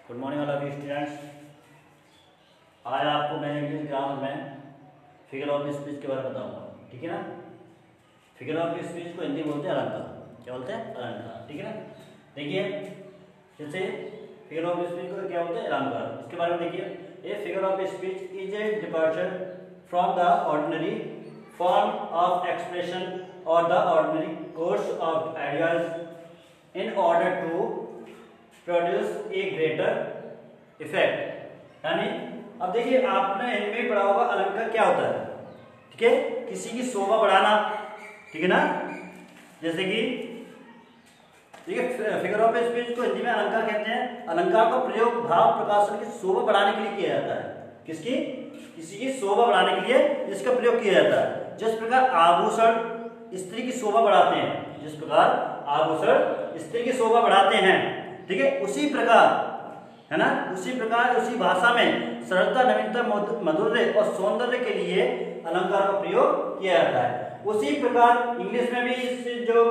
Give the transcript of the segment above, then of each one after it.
Good morning all of you students. आज आपको मैं इंग्लिश ग्रामर में फिगर ऑफ स्पीच के बारे में बताऊंगा, ठीक है ना। फिगर ऑफ स्पीच को हिंदी बोलते हैं अलंकार। क्या बोलते हैं? अलंकार, ठीक है ना। देखिए जैसे फिगर ऑफ स्पीच को क्या बोलते हैं? अलंकार। इसके बारे में देखिए, a figure of speech is a departure from the ordinary form of expression और the ordinary course of ideas in order to produce a greater effect. यानी अब देखिए आपने इनमें पढ़ा होगा अलंकार क्या होता है, ठीक है। किसी की शोभा बढ़ाना, ठीक है ना। जैसे कि देखिए फिगर ऑफ स्पीच को हिंदी में अलंकार कहते हैं। अलंकार का प्रयोग भाव प्रकाशन की शोभा बढ़ाने के लिए किया जाता है। किसकी? किसी की शोभा बढ़ाने के लिए इसका प्रयोग किया जाता है। जिस प्रकार आभूषण स्त्री की शोभा बढ़ाते हैं, जिस प्रकार आभूषण स्त्री की शोभा बढ़ाते हैं, ठीक है, उसी प्रकार है ना, उसी प्रकार उसी भाषा में सरलता, नवीनता, माधुर्य और सौंदर्य के लिए अलंकार का प्रयोग किया जाता है। उसी प्रकार इंग्लिश में भी इस जो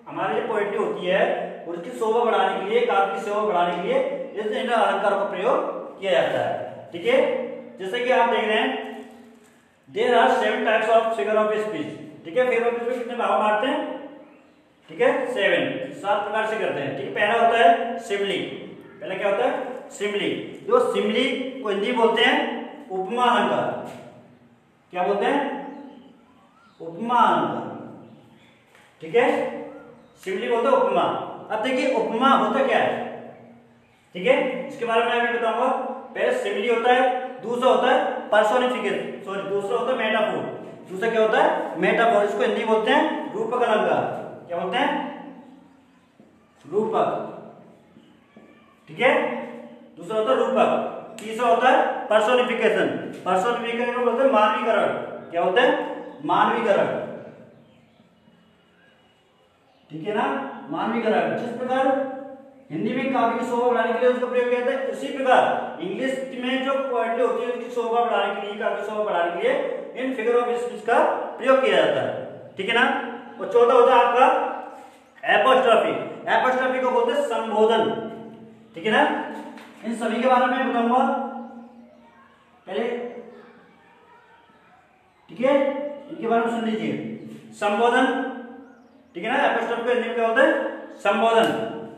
हमारी पोएट्री होती है उसकी शोभा बढ़ाने के लिए, काव्य की शोभा बढ़ाने के लिए इस अलंकार का प्रयोग किया जाता है, ठीक है। जैसे कि आप देख रहे हैं there are 7 types of figure of speech, ठीक है। फिगर ऑफ स्पीच कितने भाग मारते हैं, ठीक है, 7 प्रकार से करते हैं, ठीक है। पहला होता है सिमली। पहला क्या होता है? सिमली। जो सिमली को हिंदी बोलते हैं उपमा अलंकार। क्या बोलते हैं? उपमा अलंकार, ठीक है। सिमली बोलते हैं उपमा। अब देखिए उपमा होता क्या है, ठीक है, इसके बारे में मैं बताऊंगा। पहले सिमली होता है, दूसरा होता है पर्सोनिफिकेशन, सॉरी दूसरा होता है मेटाफोर। दूसरा क्या होता है? मेटाफोर। इसको हिंदी बोलते हैं रूपक अलंकार। क्या बोलते हैं? रूपक, ठीक है। दूसरा होता है रूपक। तीसरा होता है पर्सोनिफिकेशन। पर्सोनिफिकेशन को बोलते हैं मानवीकरण। क्या बोलते हैं? मानवीकरण, ठीक है ना, मानवीकरण। जिस प्रकार हिंदी में काव्य की शोभा बढ़ाने के लिए उसका प्रयोग किया जाता है, उसी प्रकार इंग्लिश में जो पोएट्री होती है उसकी शोभा बढ़ाने के लिए, काव्य शोभा बढ़ाने के लिए इन फिगर ऑफ स्पीच का प्रयोग किया जाता है, ठीक है ना। और चौथा होता है आपका एपोस्ट्रोफी। एपोस्ट्रोफी को बोलते हैं संबोधन, ठीक है ना। इन सभी के बारे में बताऊंगा पहले, ठीक है। इनके बारे में सुन लीजिए। संबोधन, ठीक है ना। एपोस्ट्रोफी को हिंदी में क्या होता है? संबोधन।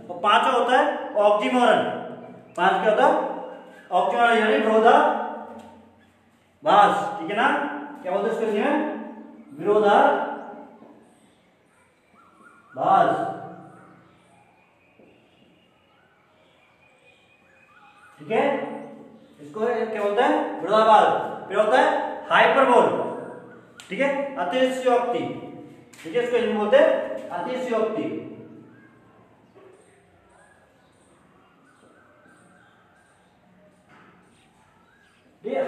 और पांचवा होता है ऑक्सीमोरन। पांच क्या होता है? ऑक्सीमोरन यानी विरोधाभास, ठीक है ना। क्या बोलते हैं इसको हिंदी में? विरोधाभास, ठीक है। इसको क्या बोलते हैं? विरोधाभास। फिर होता है हाइपरबोल, ठीक है, अतिशयोक्ति, ठीक है। इसको हिंदी में बोलते हैं अतिशयोक्ति।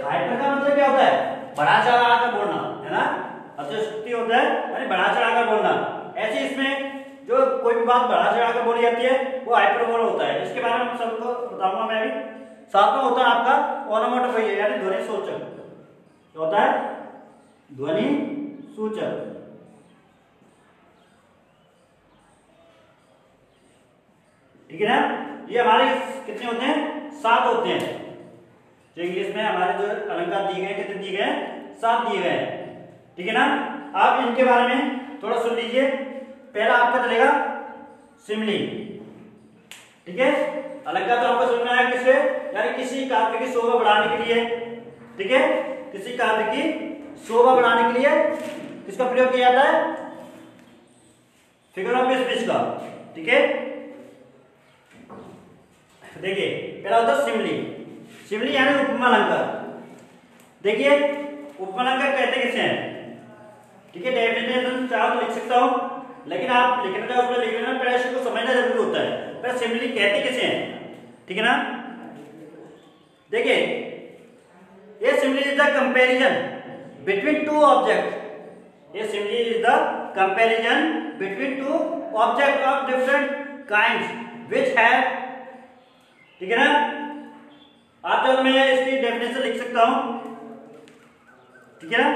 हाइपर का मतलब क्या होता है? बढ़ा चढ़ा कर बोलना, है ना। अतिशयोक्ति होता है यानी बढ़ा चढ़ा कर बोलना। ऐसे इसमें जो कोई भी बात बढ़ा चढ़ा कर बोली जाती है वो हाइपरबोल होता है। इसके बारे में सबको बताऊंगा मैं भी। सातवां होता है आपका ओनोमेटोपोइया यानी ध्वनि सूचक। क्या होता है? ध्वनि सूचक, ठीक है ना। ये हमारे कितने होते हैं? 7 होते हैं। जो इंग्लिश में हमारे जो अलंकार दिए गए कितने दिए गए हैं? 7 दिए गए हैं, ठीक है ना। आप इनके बारे में थोड़ा सुन लीजिए। पहला आपका चलेगा सिमली, ठीक है। अलंकार तो आपको समझ में आया किससे? यानी किसी काव्य की शोभा बढ़ाने के लिए, ठीक है, किसी काव्य की शोभा बढ़ाने के लिए किसका प्रयोग किया जाता है? फिगर ऑफ स्पीच का, ठीक है। देखिए पहला होता है सिमली। सिमली यानी उपमा अलंकार। देखिए उपमा अलंकार कहते किसे हैं, ठीक है। डेफिनेशन चाहो तो लिख सकता हूं, लेकिन आप लिखने का उसमें लिख लेना, पहले इसको समझना जरूरी होता है। पर सिमली कहते किसे हैं, ठीक है ना। देखिए ये simile is the comparison between two object. ये simile is the comparison between two object of different kinds which have, ठीक है ना। आप तो मैं इसकी डेफिनेशन लिख सकता हूं, ठीक है ना।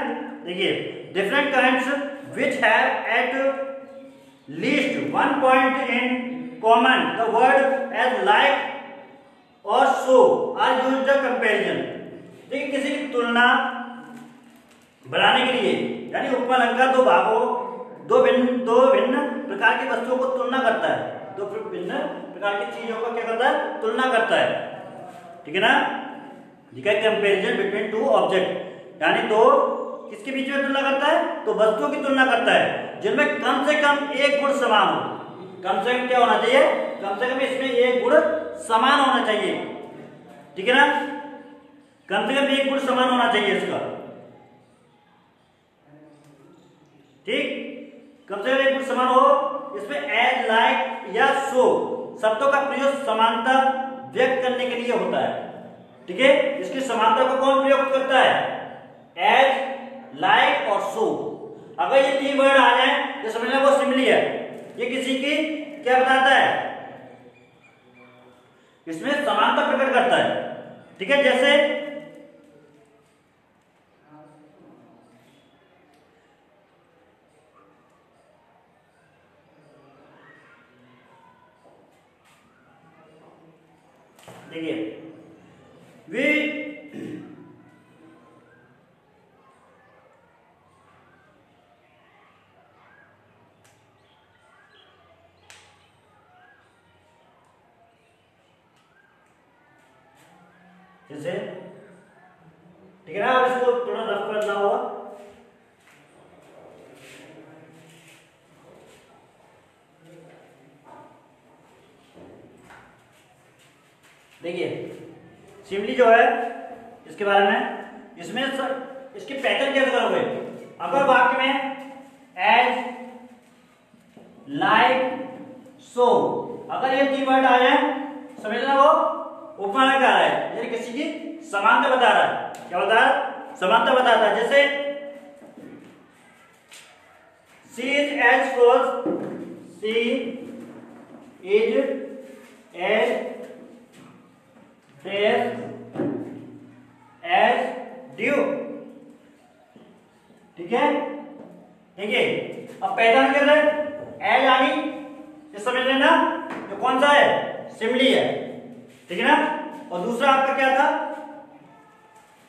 देखिए different kinds which have at least one point in common the word as like और सो आर यूज्ड कंपैरिजन। देखिए किसी की तुलना बनाने के लिए, यानी उपमा अलंकार दो भिन्न प्रकार की वस्तुओं को तुलना करता है, दो भिन्न प्रकार की चीजों का क्या करता है, तुलना करता है, ठीक है ना। कंपैरिजन बिटवीन टू ऑब्जेक्ट, यानी दो किसके बीच में तुलना करता है, तो वस्तुओं की तुलना करता है जिनमें कम से कम एक गुण समान हो। कम से कम क्या होना चाहिए, कम से कम इसमें एक गुण समान होना चाहिए, ठीक है ना। कम से कम एक गुण समान होना चाहिए इसका, ठीक, कम से कम एक गुण समान हो। इसमें एज, लाइक या सो शब्दों का प्रयोग समानता व्यक्त करने के लिए होता है, ठीक है। इसकी समानता को कौन प्रयोग करता है, एज, लाइक और सो। अगर ये तीन वर्ड आ जाए तो समझना वो सिमिली है, ये किसी की क्या बताता है, इसमें समानता प्रकट करता है, ठीक है। जैसे देखिए वे जैसे, ठीक है ना। अब इसको थोड़ा रफ करना होगा। देखिए सिमिली जो है इसके बारे में, इसमें इसके पैटर्न कैसे करोगे। अगर वाक्य में एज, लाइक, सो अगर ये तीन वर्ड आ जाए, समझना वो उपमा अलंकार है, यानी किसी की समानता बता रहा है। क्या बता रहा है, समानता बताता है। जैसे she is as close, she is as fresh as dew, ठीक है। देखिए अब पहचान कर रहे, एज आनी ये समझ लेना, ये कौन सा है, सिमिली है, ठीक है ना। और दूसरा आपका क्या था,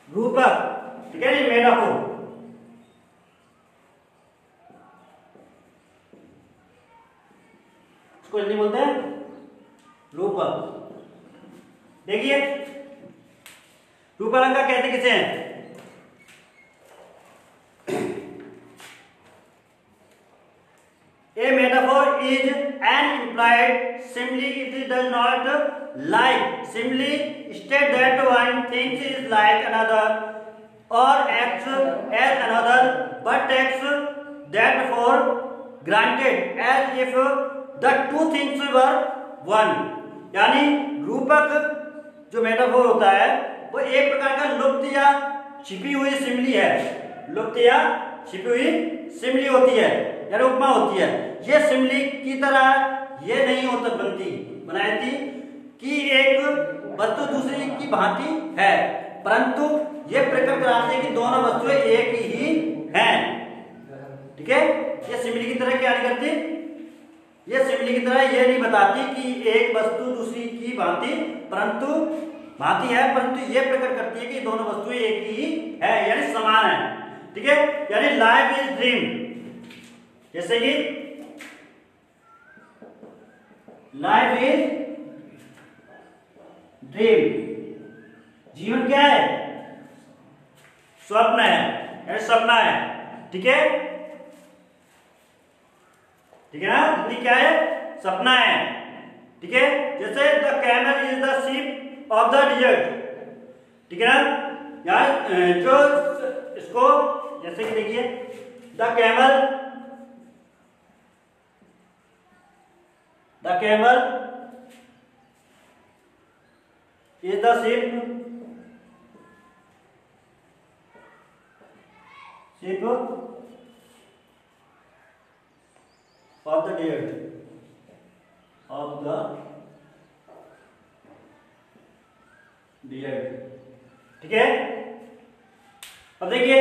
रूपक, ठीक है, ये मेटाफोर। इसको हिंदी बोलते हैं रूपक। देखिए रूपक अलंकार कहते किसे हैं, A metaphor is an implied simile. It does not like simile state that one thing is like another or acts as another, but takes that for granted as if the two things were one. यानी रूपक जो metaphor होता है वो एक प्रकार का लुप्त या छिपी हुई सिमिली है, लुप्त या छिपी हुई सिमिली होती है, यानी उपमा होती है। ये सिमिली की तरह ये नहीं होता बनाई थी कि एक वस्तु दूसरी की भांति है, परंतु ये प्रकट कराते हैं कि दोनों वस्तुएं एक ही हैं, ठीक है। ये सिमिली की तरह क्या नहीं करती, ये सिमिली की तरह ये नहीं बताती कि एक वस्तु दूसरी की भांति है, परंतु ये प्रकट करती है कि दोनों वस्तुएं एक ही है, यानी समान है, ठीक है। यानी लाइफ इज ड्रीम, जैसे कि लाइफ इज ड्रीम, जीवन क्या है, स्वप्न है, यानी सपना है, ठीक है, ठीक है ना। जिंदगी क्या है, सपना है, ठीक है। जैसे the camel is the ship of the dessert, ठीक है ना। यार जो इसको जैसे कि देखिए the camel is the ship of the desert, ठीक है। अब देखिए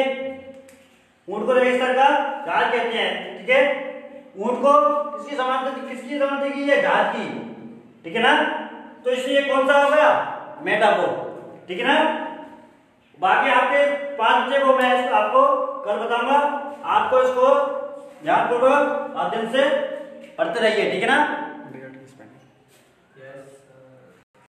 ऊंट को रेगिस्तान का जहाज कहते हैं, ठीक है। ऊंट को किसकी समानता की है, जहाज की, ठीक है ना। तो इसलिए कौन सा हो गया, मेटाफोर। ठीक है ना। बाकी आपके 5 बच्चे को मैं आपको कल बताऊंगा। आपको इसको ध्यानपूर्वक अध्ययन से पढ़ते रहिए। ठीक है ना।